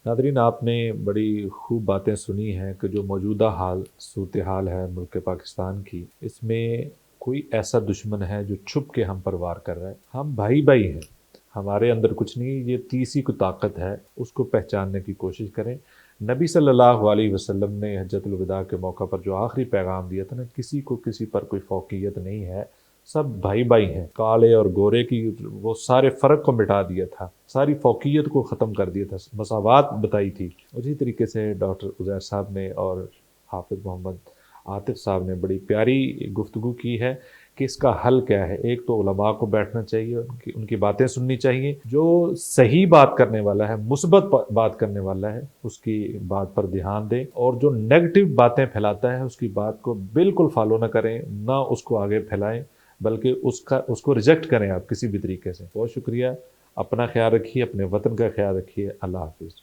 Nadreen, आपने बड़ी खूब बातें सुनी हैं कि जो मौजूदा सूरत हाल है मुल्क पाकिस्तान की, इसमें कोई ऐसा दुश्मन है जो छुप के हम पर वार कर रहा है। हम भाई भाई हैं, हमारे अंदर कुछ नहीं, ये तीसरी को ताकत है, उसको पहचानने की कोशिश करें। नबी सल्लल्लाहु अलैहि वसल्लम ने हज्जतुल विदा के मौका पर जो आखिरी पैगाम दिया था ना, किसी को किसी पर कोई फौकियत नहीं है, सब भाई भाई हैं। काले और गोरे की वो सारे फ़र्क को मिटा दिया था, सारी फ़ौकियत को ख़त्म कर दिया था, मसावात बताई थी। उसी तरीके से डॉक्टर उज़ैर साहब ने और हाफिज़ मोहम्मद आतिफ़ साहब ने बड़ी प्यारी गुफ्तगू की है कि इसका हल क्या है। एक तो उलमा को बैठना चाहिए, उनकी उनकी बातें सुननी चाहिए। जो सही बात करने वाला है, मुस्बत बात करने वाला है, उसकी बात पर ध्यान दें, और जो नेगेटिव बातें फैलाता है उसकी बात को बिल्कुल फॉलो ना करें, ना उसको आगे फैलाएं, बल्कि उसको रिजेक्ट करें आप किसी भी तरीके से। बहुत शुक्रिया। अपना ख्याल रखिए, अपने वतन का ख्याल रखिए। अल्लाह हाफिज़।